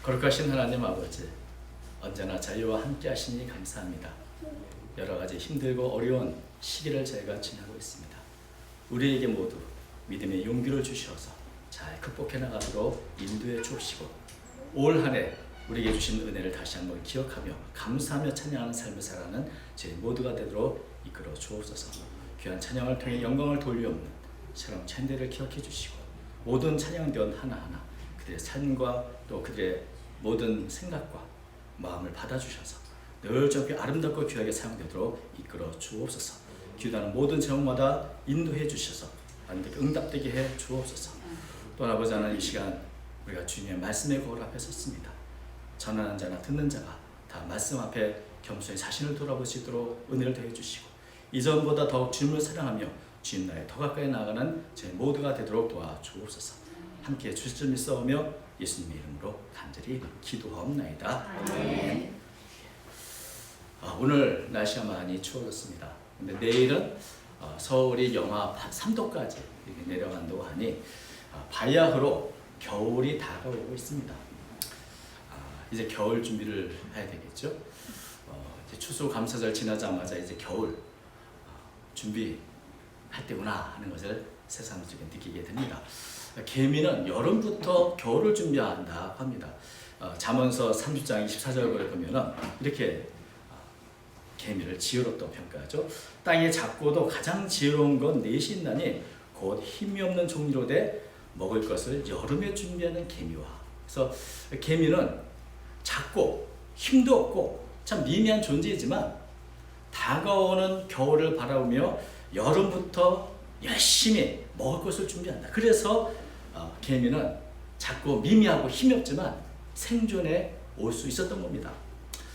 거룩하신 하나님 아버지, 언제나 저희와 함께 하시니 감사합니다. 여러 가지 힘들고 어려운 시기를 저희가 지나고 있습니다. 우리에게 모두 믿음의 용기를 주셔서 잘 극복해 나가도록 인도해 주시고, 올 한 해 우리에게 주신 은혜를 다시 한번 기억하며 감사하며 찬양하는 삶을 살아가는 저희 모두가 되도록 이끌어 주옵소서. 귀한 찬양을 통해 영광을 돌려옵는 새로운 찬대를 기억해 주시고, 모든 찬양대원 하나하나 그들의 삶과 또 그들의 모든 생각과 마음을 받아주셔서 늘 저렇게 아름답고 귀하게 사용되도록 이끌어 주옵소서. 기도하는 모든 제목마다 인도해 주셔서 응답되게 해 주옵소서. 또 아버지 하나님, 이 시간 우리가 주님의 말씀의 거울 앞에 섰습니다. 전하는 자나 듣는 자가 다 말씀 앞에 겸손히 자신을 돌아볼 수 있도록 은혜를 더해 주시고, 이전보다 더욱 주님을 사랑하며 주님 나라에 더 가까이 나아가는 저희 모두가 되도록 도와주옵소서. 함께 주실 줄 믿사오며 예수님의 이름으로 간절히 기도하옵나이다. 아멘. 오늘 날씨가 많이 추워졌습니다. 근데 내일은 서울이 영하 3도까지 내려간다고 하니 바야흐로 겨울이 다가오고 있습니다. 이제 겨울 준비를 해야 되겠죠. 이제 추수감사절 지나자마자 이제 겨울 준비할 때구나 하는 것을 새삼 느끼게 됩니다. 개미는 여름부터 겨울을 준비한다 합니다. 잠언서 30장 24절을 보면은 이렇게 개미를 지혜롭다고 평가하죠. 땅에 작고도 가장 지혜로운 건 넷이 있나니 곧 힘이 없는 종류로 돼 먹을 것을 여름에 준비하는 개미와. 그래서 개미는 작고 힘도 없고 참 미미한 존재이지만 다가오는 겨울을 바라보며 여름부터 열심히 먹을 것을 준비한다. 그래서 개미는 작고 미미하고 힘이 없지만 생존에 올 수 있었던 겁니다.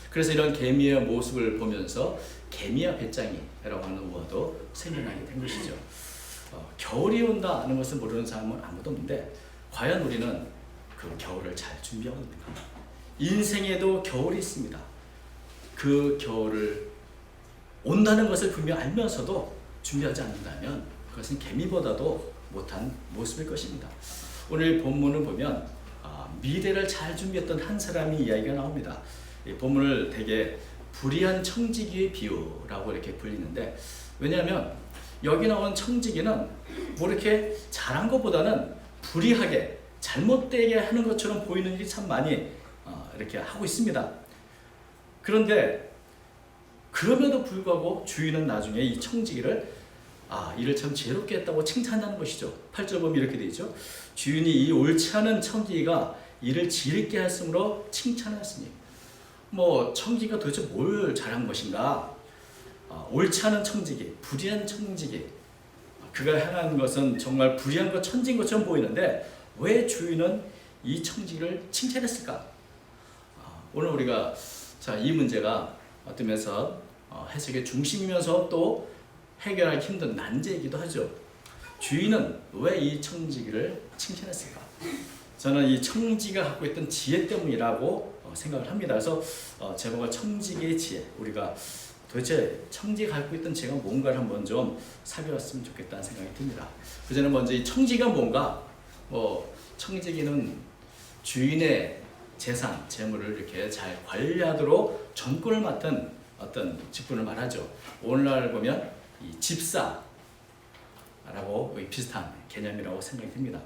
그래서 이런 개미의 모습을 보면서 개미와 배짱이라고 하는 우화도 생겨나게 된 것이죠. 겨울이 온다는 것을 모르는 사람은 아무도 없는데, 과연 우리는 그 겨울을 잘 준비하고 있는가? 인생에도 겨울이 있습니다. 그 겨울을 온다는 것을 분명 알면서도 준비하지 않는다면 그것은 개미보다도 못한 모습일 것입니다. 오늘 본문을 보면 미래를 잘 준비했던 한 사람이 이야기가 나옵니다. 이 본문을 되게 불의한 청지기의 비유라고 이렇게 불리는데, 왜냐하면 여기 나온 청지기는 뭐 이렇게 잘한 것보다는 불의하게 잘못되게 하는 것처럼 보이는 일이 참 많이 이렇게 하고 있습니다. 그런데 그럼에도 불구하고 주인은 나중에 이 청지기를 일을 참 지혜롭게 했다고 칭찬하는 것이죠. 8절 보면 이렇게 되어 있죠. 주인이 이 옳지 않은 청지기가 일을 지혜롭게 했으므로 칭찬하였으니. 청지기가 도대체 뭘 잘한 것인가? 옳지 않은 청지기, 불의한 청지기. 그가 행한 것은 정말 불의한 것, 천지인 것처럼 보이는데 왜 주인은 이 청지기를 칭찬했을까? 오늘 우리가 이 문제가 어떤 면에서 해석의 중심이면서 또 해결하기 힘든 난제이기도 하죠. 주인은 왜 이 청지기를 칭찬했을까? 저는 이 청지기가 갖고 있던 지혜 때문이라고 생각을 합니다. 그래서 제목을 청지기의 지혜, 우리가 도대체 청지기가 갖고 있던 지혜가 뭔가를 한번 좀 살펴봤으면 좋겠다는 생각이 듭니다. 그 전에 먼저 이 청지기가 뭔가, 청지기는 주인의 재산, 재물을 이렇게 잘 관리하도록 전권을 맡은 어떤 직분을 말하죠. 오늘날 보면 이 집사라고 비슷한 개념이라고 생각이 듭니다.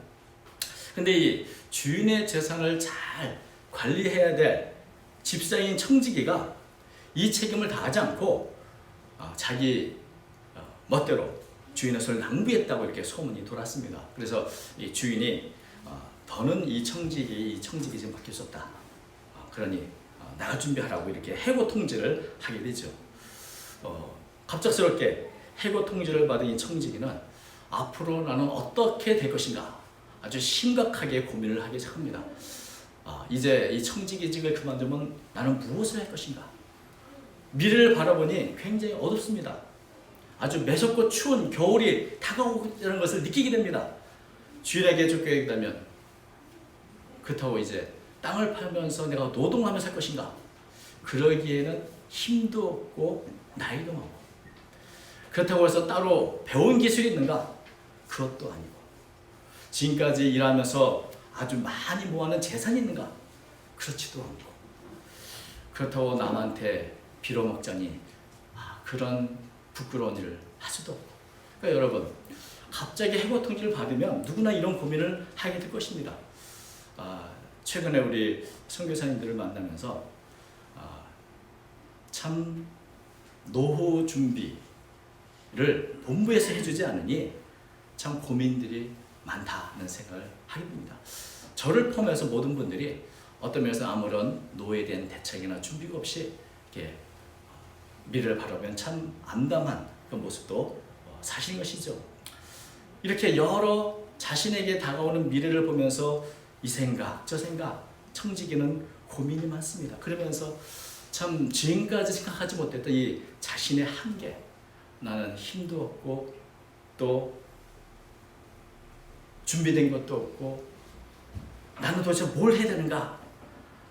근데 이 주인의 재산을 잘 관리해야 될 집사인 청지기가 이 책임을 다하지 않고 자기 멋대로 주인의 손을 낭비했다고 이렇게 소문이 돌았습니다. 그래서 이 주인이 더는 이 청지기 지금 바뀔 수 없다. 그러니 나갈 준비하라고 이렇게 해고 통지를 하게 되죠. 갑작스럽게 해고 통지를 받은 이 청지기는 앞으로 나는 어떻게 될 것인가 아주 심각하게 고민을 하기 시작합니다. 이제 이 청지기직을 그만두면 나는 무엇을 할 것인가? 미래를 바라보니 굉장히 어둡습니다. 아주 매섭고 추운 겨울이 다가오는 것을 느끼게 됩니다. 주인에게 쫓겨있다면 그렇다고 이제 땅을 팔면서 내가 노동하며 살 것인가? 그러기에는 힘도 없고 나이도 많고, 그렇다고 해서 따로 배운 기술이 있는가? 그것도 아니고, 지금까지 일하면서 아주 많이 모아놓은 재산이 있는가? 그렇지도 않고, 그렇다고 남한테 빌어먹자니 그런 부끄러운 일을 할 수도 없고. 그러니까 여러분, 갑자기 해고 통지를 받으면 누구나 이런 고민을 하게 될 것입니다. 최근에 우리 선교사님들을 만나면서 참 노후 준비를 본부에서 해주지 않으니 참 고민들이 많다는 생각을 하게 됩니다. 저를 포함해서 모든 분들이 어떤 면에서 아무런 노예에 대한 대책이나 준비가 없이 이렇게 미래를 바라보면 참 암담한 그 모습도 사실인 것이죠. 이렇게 여러 자신에게 다가오는 미래를 보면서 이 생각 저 생각 청지기는 고민이 많습니다. 그러면서 참 지금까지 생각하지 못했던 이 자신의 한계, 나는 힘도 없고 또 준비된 것도 없고 나는 도대체 뭘 해야 되는가,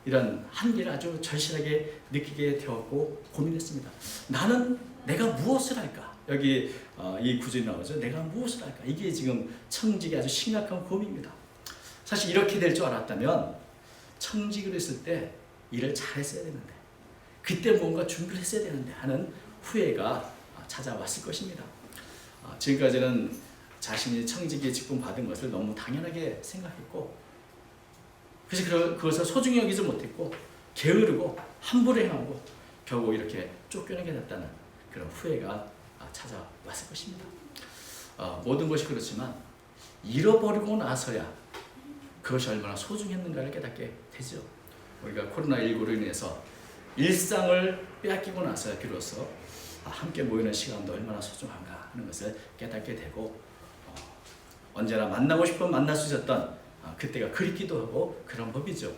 이런 한계를 아주 절실하게 느끼게 되었고 고민했습니다. 나는 내가 무엇을 할까? 여기 이 구절이 나오죠. 내가 무엇을 할까? 이게 지금 청직이 아주 심각한 고민입니다. 사실 이렇게 될 줄 알았다면 청직으로 있을 때 일을 잘했어야 되는데, 그때 뭔가 준비를 했어야 되는데 하는 후회가 찾아왔을 것입니다. 지금까지는 자신이 청직의 직분 받은 것을 너무 당연하게 생각했고, 그래서 그것을 소중히 여기지 못했고 게으르고 함부로 행하고 결국 이렇게 쫓겨나게 됐다는 그런 후회가 찾아왔을 것입니다. 모든 것이 그렇지만 잃어버리고 나서야 그것이 얼마나 소중했는가를 깨닫게 되죠. 우리가 코로나19로 인해서 일상을 빼앗기고 나서야 비로소 함께 모이는 시간도 얼마나 소중한가 하는 것을 깨닫게 되고, 언제나 만나고 싶으면 만날 수 있었던 그때가 그립기도 하고 그런 법이죠.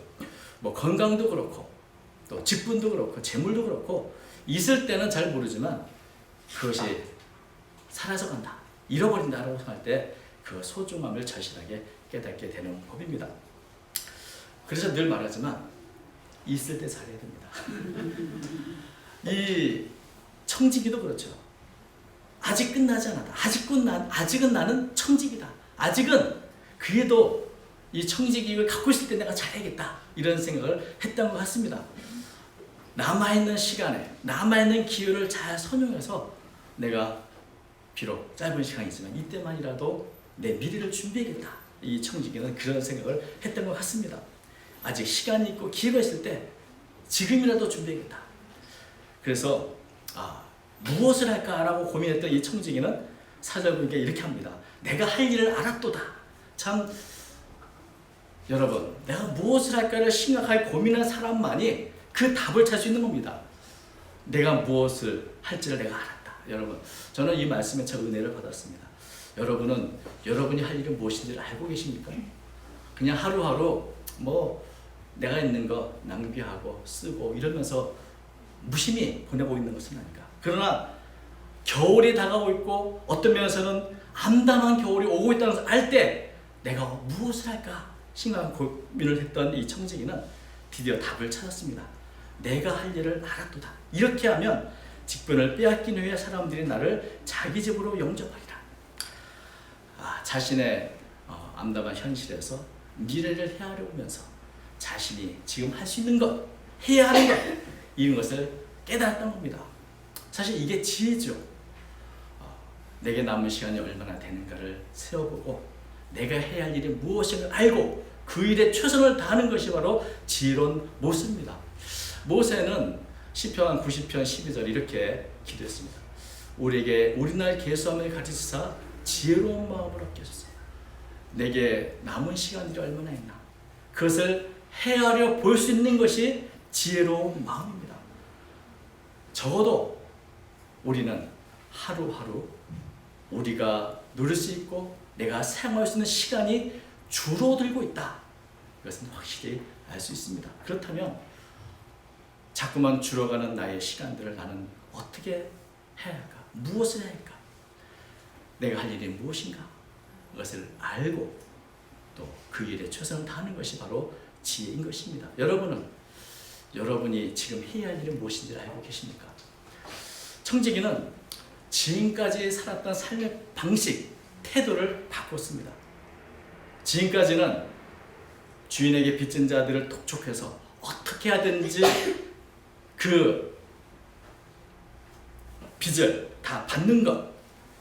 뭐 건강도 그렇고 또 직분도 그렇고 재물도 그렇고 있을 때는 잘 모르지만 그것이 사라져간다, 잃어버린다라고 생각할 때 그 소중함을 절실하게 깨닫게 되는 법입니다. 그래서 늘 말하지만 있을 때 잘해야 됩니다. 이 청지기도 그렇죠. 아직 끝나지 않았다. 아직은 나는 청지기다. 아직은 그래도 이 청지기를 갖고 있을 때 내가 잘해야겠다, 이런 생각을 했던 것 같습니다. 남아있는 시간에 남아있는 기회를 잘 선용해서 내가 비록 짧은 시간이지만 이때만이라도 내 미래를 준비해야겠다, 이 청지기는 그런 생각을 했던 것 같습니다. 아직 시간이 있고 기회가 있을 때 지금이라도 준비해야겠다. 그래서 무엇을 할까라고 고민했던 이 청지기는 사절 보니까 이렇게 합니다. 내가 할 일을 알았도다. 참 여러분, 내가 무엇을 할까를 심각하게 고민한 사람만이 그 답을 찾을 수 있는 겁니다. 내가 무엇을 할지를 내가 알았다. 여러분, 저는 이 말씀에 참 은혜를 받았습니다. 여러분은 여러분이 할 일은 무엇인지를 알고 계십니까? 그냥 하루하루 뭐 내가 있는 거 낭비하고 쓰고 이러면서 무심히 보내고 있는 것은 아닌가. 그러나 겨울이 다가오고 있고 어떤 면에서는 암담한 겨울이 오고 있다는 것을 알 때 내가 무엇을 할까 심각한 고민을 했던 이 청지기는 드디어 답을 찾았습니다. 내가 할 일을 알았도다. 이렇게 하면 직분을 빼앗긴 후에 사람들이 나를 자기 집으로 영접하리라. 자신의 암담한 현실에서 미래를 헤아려보면서 자신이 지금 할 수 있는 것, 해야 하는 것, 이런 것을 깨달았던 겁니다. 사실 이게 지혜죠. 내게 남은 시간이 얼마나 되는가를 세워보고 내가 해야 할 일이 무엇인가 알고 그 일에 최선을 다하는 것이 바로 지혜로운 모습입니다. 모세는 시편 90편 12절 이렇게 기도했습니다. 우리에게 우리날 계수함을 가르치사 지혜로운 마음을 얻게 하소서. 내게 남은 시간들이 얼마나 있나, 그것을 헤아려 볼 수 있는 것이 지혜로운 마음입니다. 적어도 우리는 하루하루 우리가 누릴 수 있고 내가 사용할 수 있는 시간이 줄어들고 있다. 그것은 확실히 알 수 있습니다. 그렇다면 자꾸만 줄어가는 나의 시간들을 나는 어떻게 해야 할까? 무엇을 해야 할까? 내가 할 일이 무엇인가? 그것을 알고 또 그 일에 최선을 다하는 것이 바로 지혜인 것입니다. 여러분이 지금 해야 할 일은 무엇인지 알고 계십니까? 청지기는 지금까지 살았던 삶의 방식, 태도를 바꿨습니다. 지금까지는 주인에게 빚진 자들을 독촉해서 어떻게 하든지 그 빚을 다 받는 것,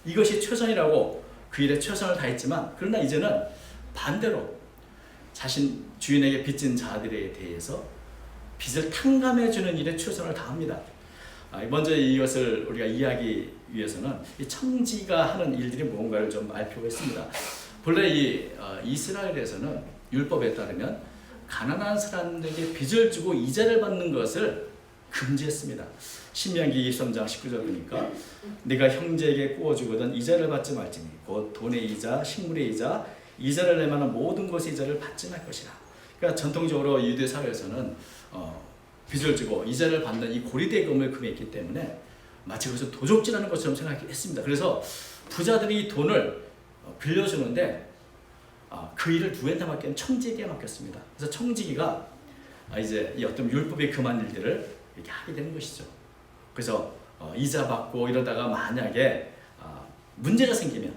이것이 최선이라고 그 일에 최선을 다했지만, 그러나 이제는 반대로 자신 주인에게 빚진 자들에 대해서 빚을 탕감해 주는 일에 최선을 다합니다. 먼저 이것을 우리가 이해하기 위해서는 이 청지가 하는 일들이 무언가를 좀 알 필요가 있습니다. 본래 이 이스라엘에서는 율법에 따르면 가난한 사람들에게 빚을 주고 이자를 받는 것을 금지했습니다. 신명기 23장 19절 보니까 네가 형제에게 구워주거든 이자를 받지 말지니 곧 돈의 이자, 식물의 이자, 이자를 낼 만한 모든 것의 이자를 받지 말 것이라. 그러니까 전통적으로 유대 사회에서는 빚을 주고 이자를 받는 이 고리대금을 금했기 때문에 마치 그것을 도적질하는 것처럼 생각했습니다. 그래서 부자들이 돈을 빌려주는데 그 일을 누구한테 맡기면 청지기에 맡겼습니다. 그래서 청지기가 이제 이 어떤 율법에 금한 일들을 이렇게 하게 되는 것이죠. 그래서 이자 받고 이러다가 만약에 문제가 생기면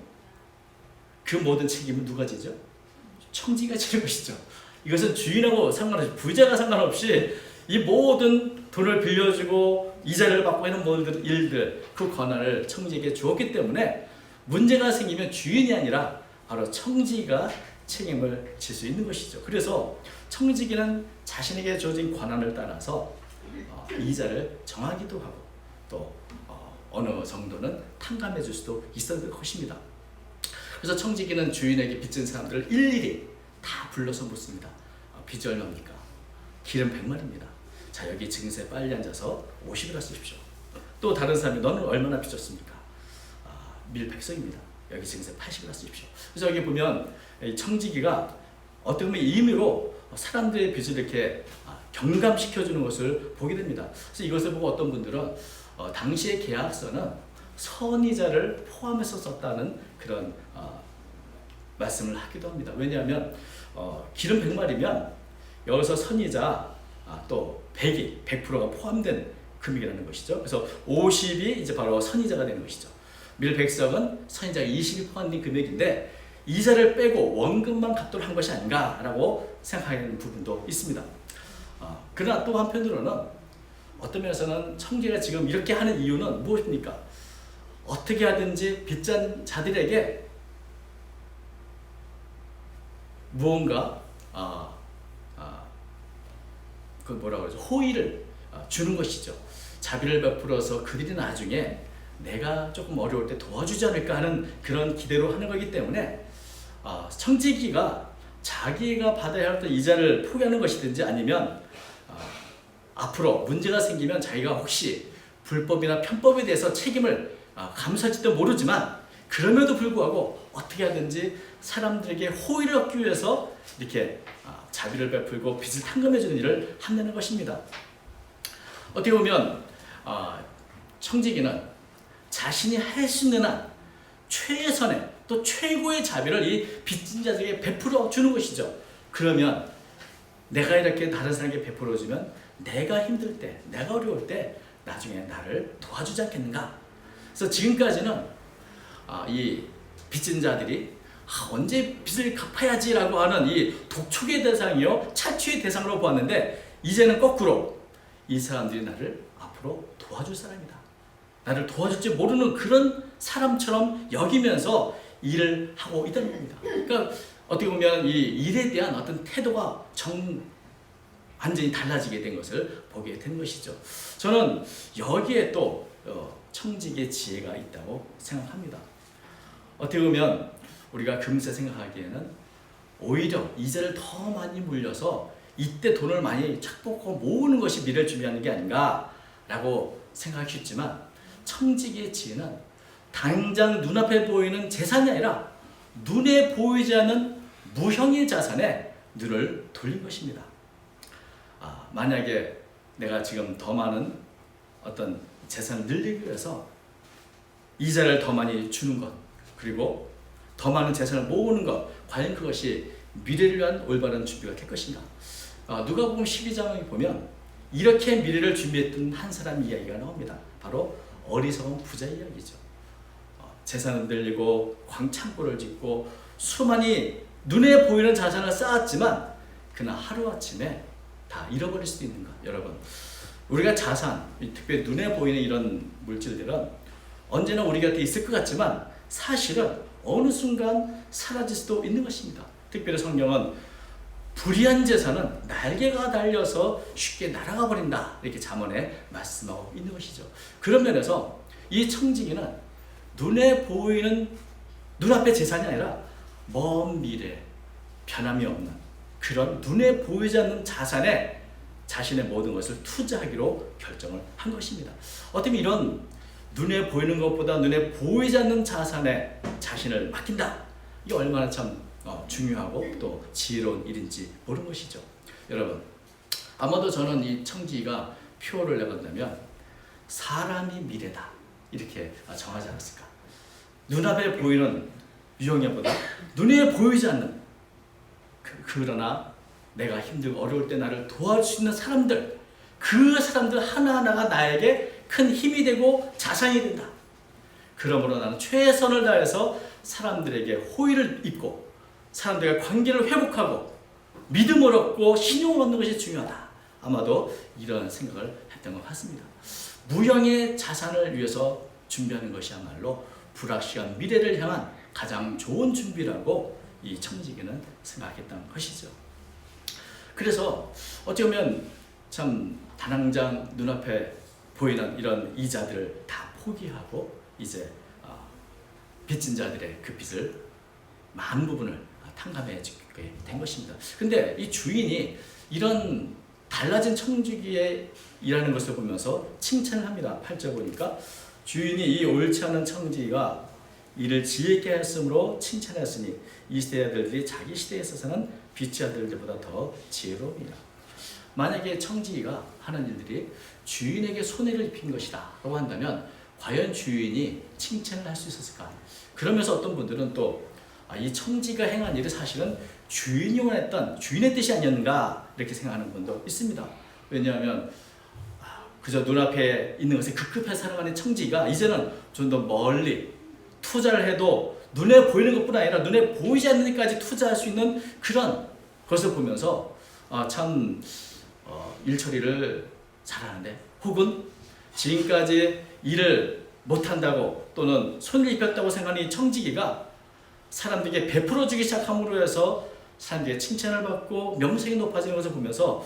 그 모든 책임은 누가 지죠? 청지기가 지는 것이죠. 이것은 주인하고 상관없이, 부자가 상관없이 이 모든 돈을 빌려주고 이자를 받고 하는 모든 일들, 그 권한을 청지기에게 주었기 때문에 문제가 생기면 주인이 아니라 바로 청지기가 책임을 질 수 있는 것이죠. 그래서 청지기는 자신에게 주어진 권한을 따라서 이자를 정하기도 하고 또 어느 정도는 탕감해 줄 수도 있었을 것입니다. 그래서 청지기는 주인에게 빚진 사람들을 일일이 다 불러서 묻습니다. 빚이 얼마입니까? 기름 100마리입니다. 자, 여기 증서에 빨리 앉아서 50이라 쓰십시오. 또 다른 사람이 너는 얼마나 빚졌습니까? 밀 100석입니다. 여기 증서에 80이라 쓰십시오. 그래서 여기 보면 청지기가 어떻게 보면 임의로 사람들의 빚을 이렇게 경감시켜주는 것을 보게 됩니다. 그래서 이것을 보고 어떤 분들은 당시의 계약서는 선이자를 포함해서 썼다는 그런 말씀을 하기도 합니다. 왜냐하면 기름 100마리면 여기서 선이자 또 100이 100%가 포함된 금액이라는 것이죠. 그래서 50이 이제 바로 선이자가 되는 것이죠. 밀 100석은 선이자가 20이 포함된 금액인데 이자를 빼고 원금만 갚도록 한 것이 아닌가라고 생각하는 부분도 있습니다. 그러나 또 한편으로는 어떤 면에서는 청지기가 지금 이렇게 하는 이유는 무엇입니까? 어떻게 하든지 빚진 자들에게 무언가 그 뭐라고 그러죠? 호의를 주는 것이죠. 자비를 베풀어서 그들이 나중에 내가 조금 어려울 때 도와주지 않을까 하는 그런 기대로 하는 거기 때문에 청지기가 자기가 받아야 할 이자를 포기하는 것이든지 아니면 앞으로 문제가 생기면 자기가 혹시 불법이나 편법에 대해서 책임을 감수할지도 모르지만 그럼에도 불구하고 어떻게 하든지 사람들에게 호의를 얻기 위해서 이렇게 자비를 베풀고 빚을 탕감해주는 일을 한다는 것입니다. 어떻게 보면 청지기는 자신이 할 수 있는 한 최선의 또 최고의 자비를 이 빚진 자들에게 베풀어 주는 것이죠. 그러면 내가 이렇게 다른 사람에게 베풀어 주면 내가 힘들 때, 내가 어려울 때 나중에 나를 도와주지 않겠는가? 그래서 지금까지는 이 빚진 자들이 언제 빚을 갚아야지라고 하는 이 독촉의 대상이요 차취의 대상으로 보았는데 이제는 거꾸로 이 사람들이 나를 앞으로 도와줄 사람이다. 나를 도와줄지 모르는 그런 사람처럼 여기면서 일을 하고 있다는 겁니다. 그러니까 어떻게 보면 이 일에 대한 어떤 태도가 완전히 달라지게 된 것을 보게 된 것이죠. 저는 여기에 또 청지기의 지혜가 있다고 생각합니다. 어떻게 보면 우리가 금세 생각하기에는 오히려 이자를 더 많이 물려서 이때 돈을 많이 착복하고 모으는 것이 미래를 준비하는 게 아닌가라고 생각할 수 있지만 청지기의 지혜는 당장 눈앞에 보이는 재산이 아니라 눈에 보이지 않는 무형의 자산에 눈을 돌린 것입니다. 만약에 내가 지금 더 많은 어떤 재산을 늘리기 위해서 이자를 더 많이 주는 것 그리고 더 많은 재산을 모으는 것 과연 그것이 미래를 위한 올바른 준비가 될 것인가? 누가복음 12장에 보면 이렇게 미래를 준비했던 한 사람 이야기가 나옵니다. 바로 어리석은 부자 이야기죠. 재산을 늘리고 광창고를 짓고 수많이 눈에 보이는 자산을 쌓았지만 그날 하루아침에 다 잃어버릴 수도 있는가? 여러분, 우리가 자산, 특별히 눈에 보이는 이런 물질들은 언제나 우리 곁에 있을 것 같지만 사실은 어느 순간 사라질 수도 있는 것입니다. 특별히 성경은 불의한 재산은 날개가 달려서 쉽게 날아가 버린다, 이렇게 잠언에 말씀하고 있는 것이죠. 그런 면에서 이 청지기는 눈에 보이는 눈앞의 재산이 아니라 먼 미래, 변함이 없는 그런 눈에 보이지 않는 자산에 자신의 모든 것을 투자하기로 결정을 한 것입니다. 어쩌면 이런 눈에 보이는 것보다 눈에 보이지 않는 자산에 자신을 맡긴다, 이게 얼마나 참 중요하고 또 지혜로운 일인지 모르는 것이죠. 여러분, 아마도 저는 이 청지기가 표를 내본다면 사람이 미래다, 이렇게 정하지 않았을까. 눈앞에 보이는 유형보다 눈에 보이지 않는 그러나 내가 힘들고 어려울 때 나를 도와줄 수 있는 사람들, 그 사람들 하나하나가 나에게 큰 힘이 되고 자산이 된다. 그러므로 나는 최선을 다해서 사람들에게 호의를 입고 사람들과 관계를 회복하고 믿음을 얻고 신용을 얻는 것이 중요하다. 아마도 이런 생각을 했던 것 같습니다. 무형의 자산을 위해서 준비하는 것이야말로 불확실한 미래를 향한 가장 좋은 준비라고 이 청지기는 생각했던 것이죠. 그래서 어찌 보면 참 당장 눈앞에 보이는 이런 이자들을 다 포기하고 이제 빚진 자들의 그 빚을 많은 부분을 탕감해 주게 된 것입니다. 근데 이 주인이 이런 달라진 청지기에 일하는 것을 보면서 칭찬을 합니다. 8절 보니까 주인이 이 옳지 않은 청지기가 이를 지혜 있게 했으므로 칭찬했으니 이 시대 아들들이 자기 시대에 있어서는 빛의 아들들보다 더 지혜로움이라. 만약에 청지기가 하는 일들이 주인에게 손해를 입힌 것이다 라고 한다면 과연 주인이 칭찬을 할 수 있었을까? 그러면서 어떤 분들은 또 이 청지기가 행한 일이 사실은 주인이 원했던 주인의 뜻이 아니었는가, 이렇게 생각하는 분도 있습니다. 왜냐하면 그저 눈앞에 있는 것에 급급해 살아가는 청지기가 이제는 좀 더 멀리 투자를 해도 눈에 보이는 것뿐 아니라 눈에 보이지 않는 데까지 투자할 수 있는 그런 것을 보면서 참 일처리를 잘하는데, 혹은 지금까지 일을 못한다고 또는 손을 입혔다고 생각하는 이 청지기가 사람들에게 베풀어주기 시작함으로 해서 사람들에게 칭찬을 받고 명성이 높아지는 것을 보면서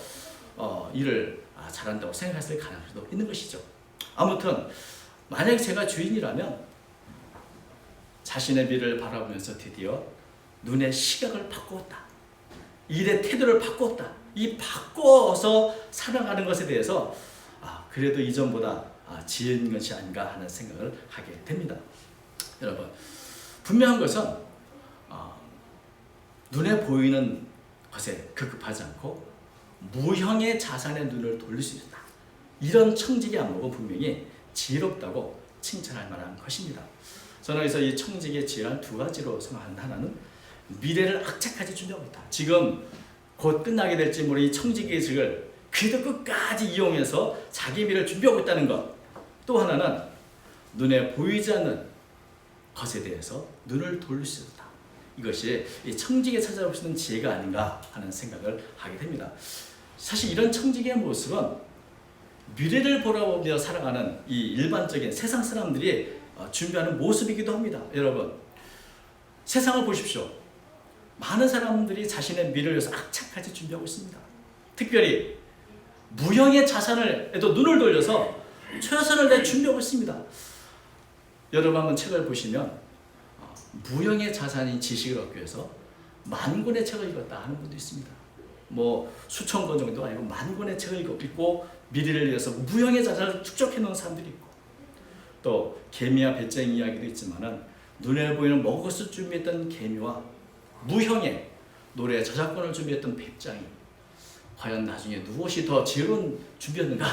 일을 잘한다고 생각했을 가능성도 있는 것이죠. 아무튼 만약 제가 주인이라면 자신의 미래를 바라보면서 드디어 눈의 시각을 바꾸었다, 일의 태도를 바꾸었다, 이 바꿔서 살아가는 것에 대해서 그래도 이전보다 지혜 있는 것이 아닌가 하는 생각을 하게 됩니다. 여러분, 분명한 것은 눈에 보이는 것에 급급하지 않고 무형의 자산의 눈을 돌릴 수 있다. 이런 청지기 안목은 분명히 지혜롭다고 칭찬할 만한 것입니다. 저는 그래서 이 청지기의 지혜는 두 가지로 생각한다. 하나는 미래를 악착같이 준비하고 있다. 지금 곧 끝나게 될지 모르는 이 청지기의 직을 그래도 끝까지 이용해서 자기 미래를 준비하고 있다는 것. 또 하나는 눈에 보이지 않는 것에 대해서 눈을 돌릴 수 있다. 이것이 이 청지기에 찾아올 수 있는 지혜가 아닌가 하는 생각을 하게 됩니다. 사실 이런 청지기의 모습은 미래를 보며 살아가는 이 일반적인 세상 사람들이 준비하는 모습이기도 합니다. 여러분, 세상을 보십시오. 많은 사람들이 자신의 미래를 위해서 악착같이 준비하고 있습니다. 특별히 무형의 자산에도 눈을 돌려서 최선을 다해 준비하고 있습니다. 여러분 한번 책을 보시면 무형의 자산인 지식을 얻기 위해서 만 권의 책을 읽었다 하는 분도 있습니다. 뭐 수천 권 정도 아니고 만 권의 책을 읽고 미래를 위해서 무형의 자산을 축적해 놓은 사람들이 있고, 또 개미와 배짱 이야기도 있지만은 눈에 보이는 먹을 것을 준비했던 개미와 무형의 노래 저작권을 준비했던 배짱이 과연 나중에 무엇이 더 지혜로운 준비였는가,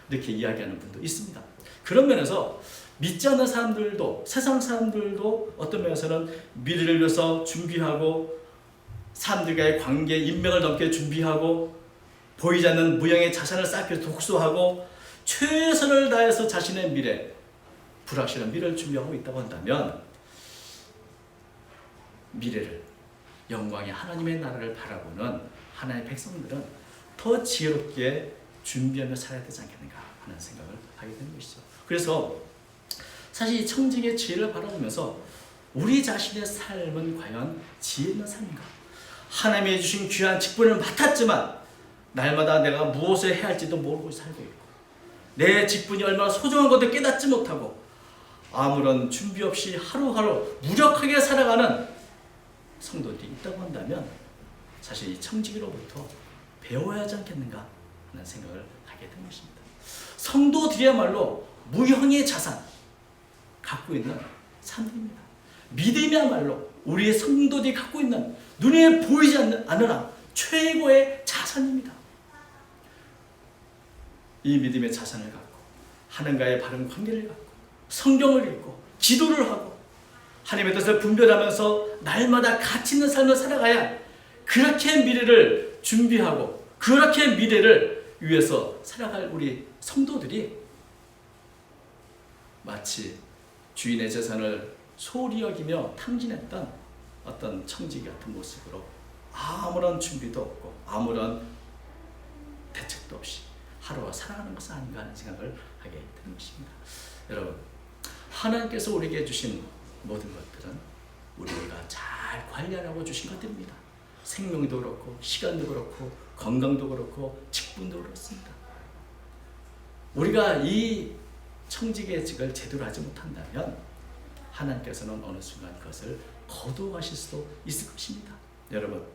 이렇게 이야기하는 분도 있습니다. 그런 면에서 믿지 않는 사람들도, 세상 사람들도 어떤 면에서는 미래를 위해서 준비하고 사람들과의 관계, 인맥을 넘게 준비하고 보이지 않는 무형의 자산을 쌓기 위해서 독서하고 최선을 다해서 자신의 미래, 불확실한 미래를 준비하고 있다고 한다면 미래를, 영광의 하나님의 나라를 바라보는 하나님의 백성들은 더 지혜롭게 준비하며 살아야 되지 않겠는가 하는 생각을 하게 되는 것이죠. 그래서 사실 이 청직의 지혜를 바라보면서 우리 자신의 삶은 과연 지혜 있는 삶인가? 하나님이 주신 귀한 직분을 맡았지만 날마다 내가 무엇을 해야 할지도 모르고 살고 있고 내 직분이 얼마나 소중한 것도 깨닫지 못하고 아무런 준비 없이 하루하루 무력하게 살아가는 성도들이 있다고 한다면 사실 이 청지기로부터 배워야 하지 않겠는가 하는 생각을 하게 된 것입니다. 성도들이야말로 무형의 자산 갖고 있는 사람들입니다. 믿음이야말로 우리의 성도들이 갖고 있는 눈에 보이지 않으나 최고의 자산입니다. 이 믿음의 자산을 갖고 하나님과의 바른 관계를 갖고 성경을 읽고 기도를 하고 하나님의 뜻을 분별하면서 날마다 가치 있는 삶을 살아가야 그렇게 미래를 준비하고 그렇게 미래를 위해서 살아갈 우리 성도들이 마치 주인의 재산을 소홀히 여기며 탕진했던 어떤 청지기 같은 모습으로 아무런 준비도 없고 아무런 대책도 없이 하루가 살아가는 것은 아닌가 하는 생각을 하게 되는 것입니다. 여러분, 하나님께서 우리에게 주신 모든 것들은 우리가 잘 관리하라고 주신 것들입니다. 생명도 그렇고 시간도 그렇고 건강도 그렇고 직분도 그렇습니다. 우리가 이 청지기의 직을 제대로 하지 못한다면 하나님께서는 어느 순간 그것을 거두어가실 수도 있을 것입니다. 여러분,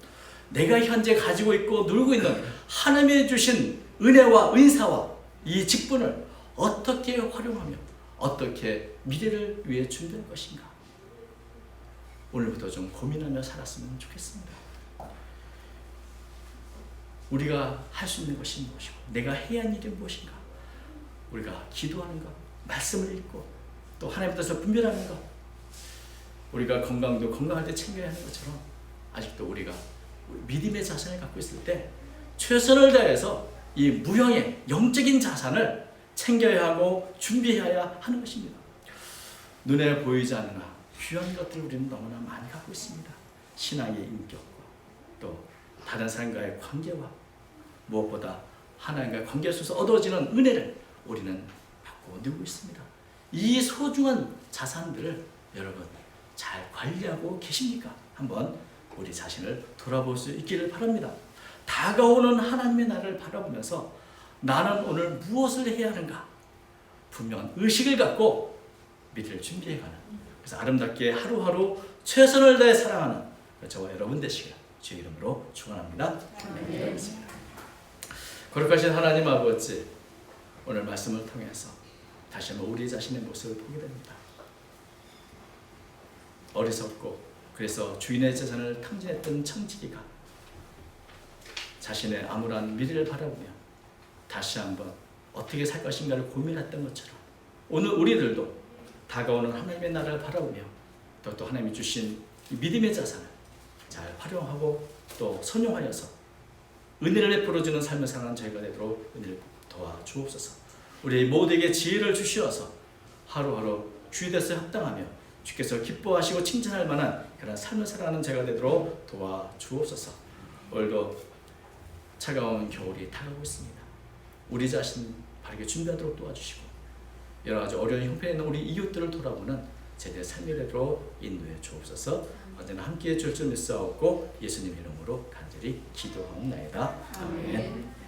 내가 현재 가지고 있고 누리고 있는 하나님이 주신 은혜와 은사와 이 직분을 어떻게 활용하며 어떻게 미래를 위해 준비할 것인가? 오늘부터 좀 고민하며 살았으면 좋겠습니다. 우리가 할 수 있는 것이 무엇이고 내가 해야 하는 일이 무엇인가? 우리가 기도하는 것, 말씀을 읽고 또 하나님의 뜻을 분별하는 것, 우리가 건강도 건강할 때 챙겨야 하는 것처럼 아직도 우리가 믿음의 자산을 갖고 있을 때 최선을 다해서 이 무형의 영적인 자산을 챙겨야 하고 준비해야 하는 것입니다. 눈에 보이지 않으나 귀한 것들을 우리는 너무나 많이 갖고 있습니다. 신앙의 인격과 또 다른 사람과의 관계와 무엇보다 하나님과의 관계 속에서 얻어지는 은혜를 우리는 갖고 누리고 있습니다. 이 소중한 자산들을 여러분 잘 관리하고 계십니까? 한번 우리 자신을 돌아볼 수 있기를 바랍니다. 다가오는 하나님의 나라를 바라보면서 나는 오늘 무엇을 해야 하는가? 분명한 의식을 갖고 미래를 준비해가는, 그래서 아름답게 하루하루 최선을 다해 살아가는 저와 여러분 되시길 주의 이름으로 축원합니다. 네. 거룩하신 하나님 아버지, 오늘 말씀을 통해서 다시 한번 우리 자신의 모습을 보게 됩니다. 어리석고 그래서 주인의 재산을 탕진했던 청지기가 자신의 암울한 미래를 바라보며 다시 한번 어떻게 살 것인가를 고민했던 것처럼 오늘 우리들도 다가오는 하나님의 나라를 바라보며 또 하나님이 주신 믿음의 자산을 잘 활용하고 또 선용하여서 은혜를 베풀어주는 삶을 살아가는 저희가 되도록 은혜를 도와주옵소서. 우리 모두에게 지혜를 주시어서 하루하루 주의 뜻에 합당하며 주께서 기뻐하시고 칭찬할 만한 그런 삶을 살아가는 저희가 되도록 도와주옵소서. 오늘도 차가운 겨울이 다가오고 있습니다. 우리 자신 바르게 준비하도록 도와주시고 여러 가지 어려운 형편에 있는 우리 이웃들을 돌아보는 제대의 삶이 되도록 인도해 주옵소서. 언제나 함께해 줄 줄 믿사옵고 예수님 이름으로 간절히 기도하옵나이다. 아멘.